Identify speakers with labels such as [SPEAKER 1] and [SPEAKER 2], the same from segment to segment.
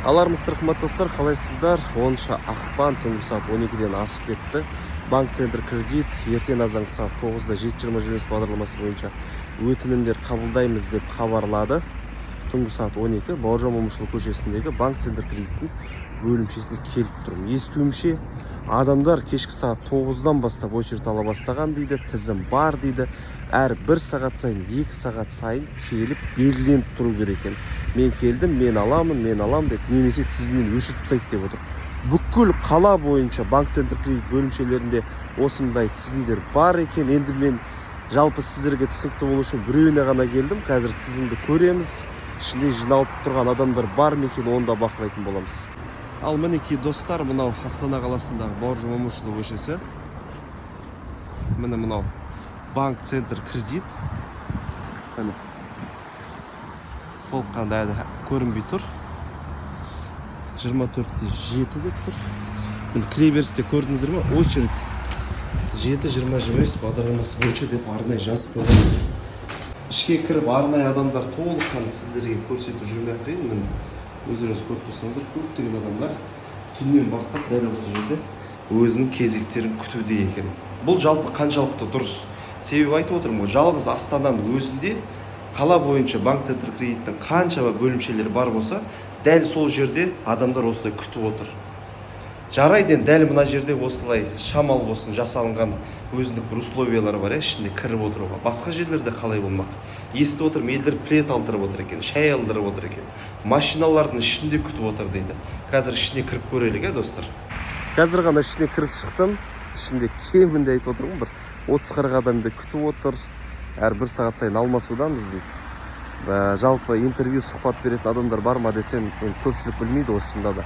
[SPEAKER 1] Алармысыздар, қымбатты достар, қалайсыздар? 10 ақпан түнгі сағат 12-ден асып кетті. Банк Центр кредит ертең азан сағат 9-да 7.20 бағдарламасы бойынша өтінімдер қабылдаймыз деп хабарлады. Түнгі сағат 12 Бауыржан Момышұлы көшесіндегі Банк Центр кредиттің бөлімшесіне келіп тұрмын. Естуімше, адамдар кешкі сағат 9-дан бастап очередь ала бастаған дейді, тізім бар дейді. Әр 1 сағат сайын, 2 сағат сайын келіп белгіленіп тұру керек екен. Мен келдім, мен алам деп, немесе тізімнен өшіріп тастайды деп отыр. Бүкіл қала бойынша Банк Центр кредит бөлімшелерінде осындай тізімдер бар екен. Енді мен жалпы сіздерге түсінікті болу үшін біреуіне ғана келдім. Қазір тізімді көреміз. Ішінде жиналып тұрған адамдар бар ма екен, онда бақылайтын боламыз. Ал мінекей достар, мынау Астана қаласындағы Бауыржан Момышұлы көшесі. Міне мынау Банк Центр кредит. Міне толыққанды әлі көрінбей тұр. 24-7 деп тұр. Міне кіреберісте көрдіңіздер ме? Очередь 7-20 бағдарламасы бойынша деп арнайы жазып қойған. Ішке кіріп арнайы адамдар толыққанды сіздерге көрсетіп жүрмек қиын. Міне өздеріңіз көріп тұрсаңыздар, көптеген адамдар түннен бастап дәл осы жерде өзінің кезектерін күтуде екен. Бұл жалпы қаншалықты дұрыс? Себебі айтып отырмын, жалғыз Астананың өзінде қала бойынша Банк Центр кредиттің қаншама бөлімшелері бар болса, дәл сол жерде адамдар осылай күтіп отыр. Жарайды, дәл мына жерде осылай шамал болсын жасалынған өзіндік бір условиялар бар, ішінде кіріп отыруға. Басқа жерлерде қалай болмақ? Естіп отырмын, елдер плед алдырып отыр екен, шай алдырып отыр екен. Машиналардың ішінде күтіп отыр дейді. Қазір ішіне кіріп көрелік, достар. Қазір ғана ішіне кіріп шықтым. Ішінде кемінде айтып отырмын, бір 30-40 адамды күтіп отыр. Әр 1 сағат сайын алмасудамыз дейді. Жалпы интервью сұхбат беретін адамдар бар ма десем, мен көпшілік білмейді осында да.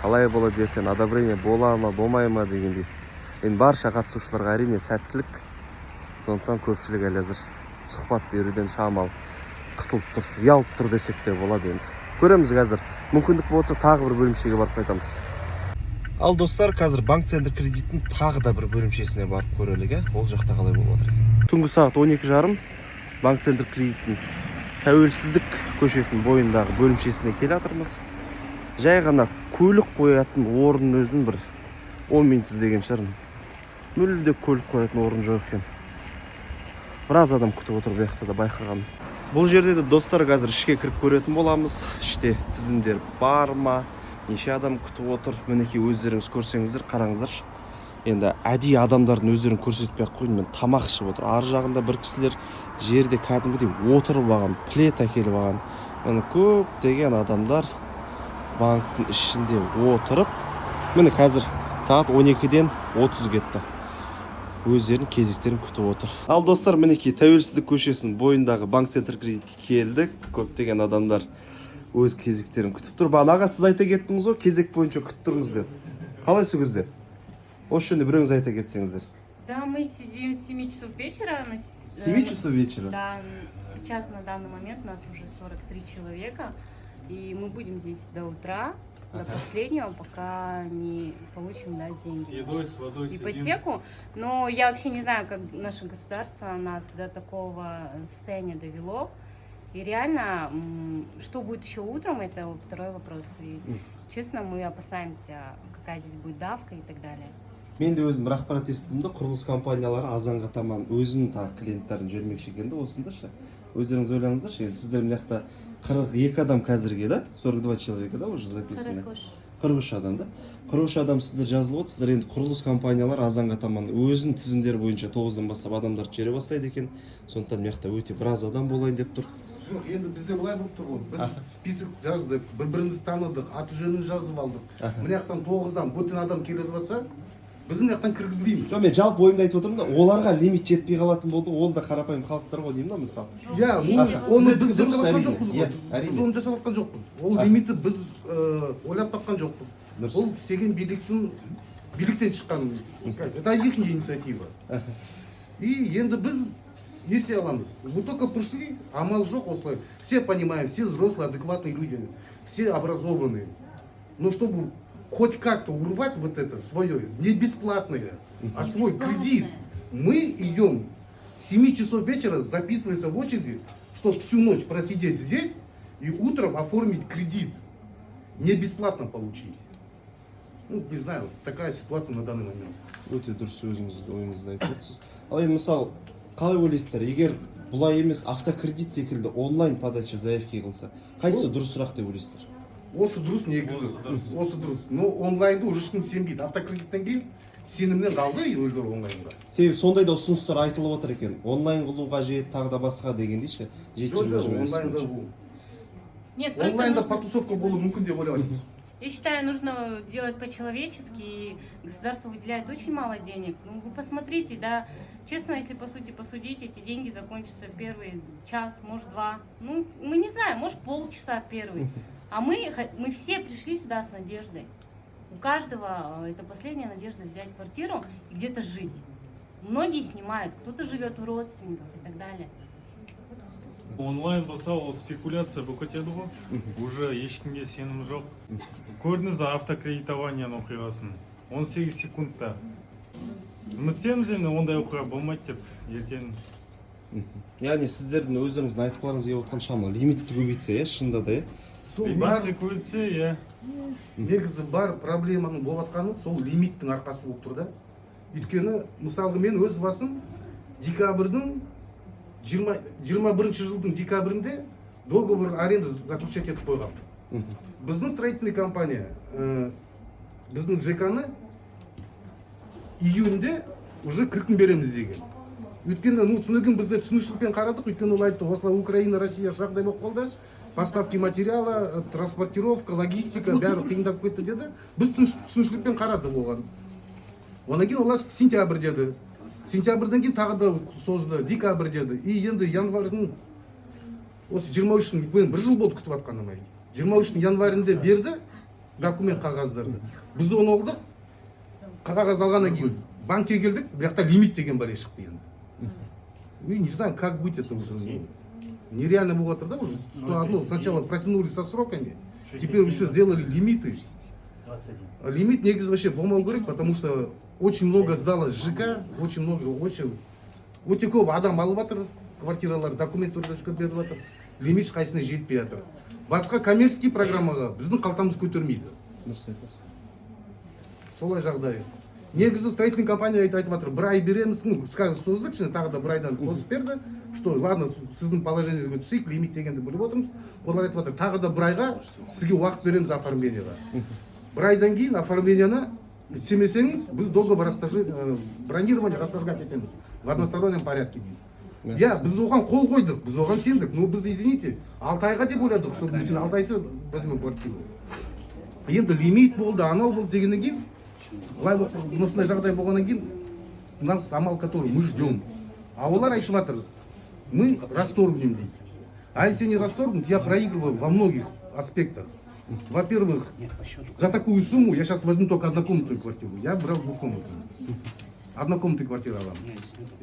[SPEAKER 1] Қалай болады ертең, одобрение бола ма, болмай ма дегендей. Енді барша қатысушыларға әрине сәттілік. Сондықтан көпшілік әлі әзір сұхбат беруден шамал қысылып тұр, ұялып тұр десек те болады енді. Көреміз қазір. Мүмкіндік болса тағы бір бөлімшеге барып қайтамыз. Ал достар, қазір Банк Центр кредиттің тағы да бір бөлімшесіне барып көрелік, ол жақта қалай болып отыр екен. Түнгі сағат 12:30 Банк Центр кредиттің Тәуелсіздік көшесінің бойындағы бөлімшесіне келе жатырмыз. Жай ғана көлік қоятын орын өзін бір 10 минут іздеген шығармын. Мүлде көлік қоятын орын жоқ екен. Біраз адам күтіп отыр бұяқта да байқаған. Бұл жерде де достар қазір ішке кіріп көретін боламыз. Іште тізімдер бар ма? Неше адам күтіп отыр? Мінекей өздеріңіз көрсеңіздер, қараңыздаршы. Енді әдейі адамдардың өздерін көрсетпей қойын, мен тамақ ішіп отыр. Ар жағында бір кісілер жерде кәдімгідей отырып алған, плед әкеліп алған. Міне көптеген адамдар банктың ішінде отырып, міне қазір сағат 12-ден 30 кетті. Өздерінің кезектерін күтіп отыр. Ал достар, мінекей Тәуелсіздік көшесінің бойындағы Банк Центр кредитке келдік. Көптеген адамдар өз кезектерін күтіп тұр. Бағанаға сіз айта кеттіңіз ғой, кезек бойынша күтіп тұрмыз деп. Қалай сөзде? Осы жөнінде біреуіңіз айта кетсеңіздер.
[SPEAKER 2] Да, мы сидим с 7 часов вечера.
[SPEAKER 1] 7 часов вечера?
[SPEAKER 2] Да, сейчас на данный момент нас уже 43 человека. И мы будем здесь до утра, до последнего, пока не получим деньги.
[SPEAKER 3] С едой, с водой
[SPEAKER 2] ипотеку. Но я вообще не знаю, как наше государство нас до такого состояния довело. И реально, что будет еще утром, это второй вопрос. И, честно, мы опасаемся, какая здесь будет давка и так далее.
[SPEAKER 1] Мен де өзім бір ақпарат естідім де, құрылыс компаниялары азанға таман өзінің клиенттерін жібермекші екен де, осындашы. Өздеріңіз ойлаңыздаршы, енді сіздер мына жақта 42 адам қазірге да, 42 человека да уже записаны. 43 адам да. 43 адам сіздер жазылып отырсыздар. Енді құрылыс компаниялар азанға таман өзінің тізімдері бойынша 9-дан бастап адамдар жібере бастайды екен. Сондықтан мына жақта өте біраз адам болайын деп тұр.
[SPEAKER 3] Жоқ, енді бізде былай болып тұр ғой. Біз список жаздық, бір-бірімізді таныдық, аты жөнін жазып алдық. Мына жақтан 9-дан бөтен адам келіп жатса, біз мына жақтан кіргізбейміз.
[SPEAKER 1] Жоқ, мен жалпы ойымды айтып отырмын да, оларға лимит жетпей қалатын болды. Ол да қарапайым халықтар ғой деймін да, мысалы.
[SPEAKER 3] Иә, оны біз жасап жоқпыз ғой. Біз оны жасап жоқпыз. Ол лимитті біз ойлап тапқан жоқпыз. Ол істеген биліктен шыққан. Это их инициатива. И енді біз не істей аламыз? Мы только пришли, амал жоқ осылай. Все понимаем, все взрослые, адекватные люди, все образованные. Но чтобы хоть как-то урвать вот это свое, не бесплатное, а свой кредит, мы идем с 7 часов вечера, записываемся в очереди, чтобы всю ночь просидеть здесь и утром оформить кредит. не бесплатно получить. Ну, не знаю, такая ситуация на данный момент.
[SPEAKER 1] Өте дұрыс ойыңызды айтып отырсыз. Ал енді мысалы қалай ойлайсыздар, егер бұлай емес автокредит секілді онлайн подача заявки қылса, қайсысы дұрысырақ деп ойлайсыздар?
[SPEAKER 3] Осы дұрыс негізі. Осы дұрыс. Но онлайнды уже ешкім сенбейді. Автокредиттен кейін сенімнен қалды өлдер онлайнға.
[SPEAKER 1] Себебі сондай да ұсыныстар айтылып отыр екен. Онлайн қылу қажет, тағы да басқа дегендей ше.
[SPEAKER 3] Онлайнда бұл.
[SPEAKER 2] Нет, просто
[SPEAKER 3] Онлайнда
[SPEAKER 2] нужно-
[SPEAKER 3] потусовка болуы мүмкін деп ойлаймын.
[SPEAKER 2] Я считаю, нужно делать по-человечески, и государство выделяет очень мало денег. Ну, вы посмотрите, да, честно, если по сути посудить, эти деньги закончатся первый час, может, два. Ну, мы не знаем, может, полчаса первый. А мы все пришли сюда с надеждой. У каждого это последняя надежда взять квартиру и где-то жить. Многие снимают, кто-то живет у родственников и так далее.
[SPEAKER 4] Онлайн болса ол спекуляция болып кетеді ғой. Уже ешкімге сенім жоқ. Көрдіңіз автокредитованияның оқиғасын. 18 секундта. Үміттеміз енді ондай оқиға болмайды деп ертең.
[SPEAKER 1] Яғни сіздердің өздеріңіздің айтқыларыңыз келіп отқан шамалы лимитті көбейтсе, шынында да,
[SPEAKER 3] Сол бар,
[SPEAKER 4] Лимитсе көйтсе, иә.
[SPEAKER 3] негізі бар проблеманың болып жатқаны сол лимиттің арқасы болып тұр да. Өйткені, мысалғы мен өз басым декабрьдің 21 жылдың декабрінде договор аренда заключать етіп қойған. Біздің строительный компания, біздің ЖК-ны июньде уже кілтін береміз деген. Өйткені, ну, түсінігін бізде түсінушілікпен қарадық, өйткені ол айтты, осылай Украина, Россия жағдай болып қалды, поставки материала, транспортировка, логистика, бәрі қиындап кетті деді. Біз түсінушілікпен қарадық оған. Онан кейін олар сентябрь деді. Сентябрьден кейін тағы да созды, декабрь деді. И енді январьдың осы 23-ін, бір жыл болды күтіп атқаным. 23-ін январьінде берді документ қағаздарды. Біз оны олдық, қағаз алғаннан кейін банкке келдік, бұяқта лимит деген бар шықты енді. Не знаю, как быть это уже. Нереально было тогда уже. Сначала протянули со сроками, теперь еще сделали лимиты. Лимит негізі вообще болмау керек, потому что очень много сдалось ЖК, очень много, өте көп адам алып жатыр, квартиралар, документ түрде беріп жатыр, лимит қайсына жетпей жатыр. Басқа коммерческий программаға біздің қалтамыз көтермейді.
[SPEAKER 1] дұрыс айтасыз.
[SPEAKER 3] Солай жағдай. Негізі строительный компания айтып жатыр, бір ай береміз, ну, скажем, создық, тағы да бір айдан қосып берді, что, ладно, сіздің положениеңізге түсейік, лимит дегенді біліп отырмыз. Олар айтып жатыр, тағы да бір айға сізге уақыт береміз оформлениеға. Бір айдан кейін оформленияны істемесеңіз, біз договор бронирование растажгать етеміз в одностороннем порядке дейді. Я, біз оған қол қойдық, біз оған сендік, но біз, извините, 6 айға деп ойладық, что біз 6 айсы возьмем квартиру. Енді лимит болды, анау болды дегеннен кейін, осындай жағдай болғаннан кейін, у нас амал который, мы ждем. А олар айтып жатыр, мы расторгнем дейді. А если не расторгнут, я проигрываю во многих аспектах. Во-первых, за такую сумму я сейчас возьму только однокомнатную квартиру. Я брал двухкомнатную. Однокомнатную квартиру алам.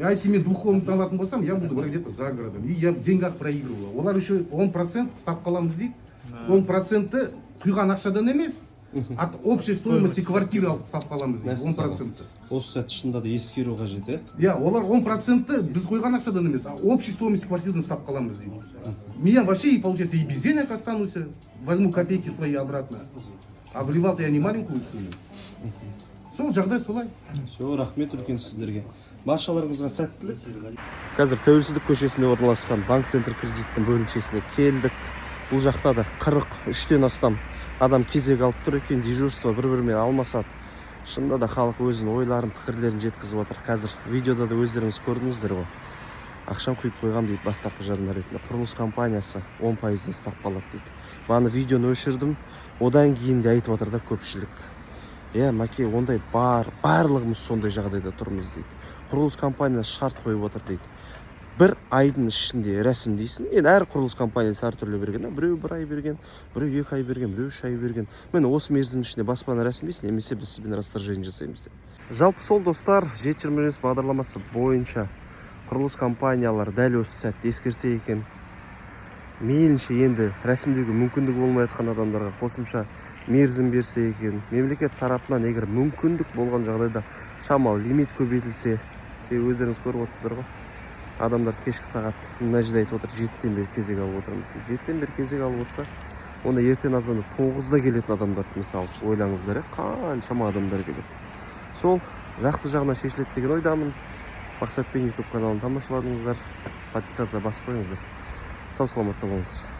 [SPEAKER 3] А если мне двухкомнатную алатын болсам, я буду брать где-то за городом. И я в деньгах проигрываю. Олар еще 10% ставка аламыз дейді. 10%-ті құйған ақшадан емес, от общей стоимости квартиры алып ставка аламыз дейді. 10%.
[SPEAKER 1] Осы сәт шынында да ескеру қажет, е?
[SPEAKER 3] Я, олар 10%-ті біз қойған ақшадан емес, а общей стоимости квартирадан ставка аламыз дейді. Меня вообще, и получается, и без денег останусь, возьму копейки свои обратно. А вливал-то я не маленькую сумму. Сол жағдай солай.
[SPEAKER 1] Все, рахмет үлкен сіздерге. Баршаларыңызға сәттілік. Қазір Тәуелсіздік көшесінде орналасқан банк центр кредиттің бөлімшесіне келдік. Бұл жақта да 43-тен астам адам кезек алып тұр екен, дежурство бір-бірімен алмасады. Шынында да халық өзінің ойларын, пікірлерін жеткізіп отыр. Қазір видеода да өздеріңіз көрдіңіздер ғой. Ақшам құйып қойған дейді бастапқы жарна ретінде. Құрылыс компаниясы 10% ұстап қалады дейді. Маны видеоны өшірдім. Одан кейін де айтып отыр да көпшілік. Мәке, ондай барлығымыз сондай жағдайда тұрмыз дейді. Құрылыс компаниясы шарт қойып отыр дейді. Бір айдың ішінде рәсімдейсің. Енді әр құрылыс компаниясы әртүрлі берген. Біреу 1 ай берген, біреу 2 ай берген, біреу 3 ай берген. Мені осы мерзім ішінде баспана рәсімдейсің, немесе біз сізбен расторжение жасаймыз деп. Жалпы сол достар, 7/25 бағдарламасы бойынша құрылыс компаниялар дәл осы сәтте ескерсе екен, мейлінше енді рәсімдеуге мүмкіндігі болмай жатқан адамдарға қосымша мерзім берсе екен, мемлекет тарапынан егер мүмкіндік болған жағдайда шамалы лимит көбейтілсе, өздеріңіз көріп отырсыздар ғой. Адамдар кешкі сағат мына жерде айтып отыр, 7-тен бері кезек алып отырмыз. 7-тен бері кезек алып отырса, оны ертең азанда 9-да келетін адамдарды мысалы ойлаңыздар, қаншама адамдар келеді. Сол жақсы жағынан шешіледі деген ойдамын. Мақсатпен YouTube каналын тамашаладыңыздар. Подписация басып қойыңыздар. Сау саламатта болыңыздар.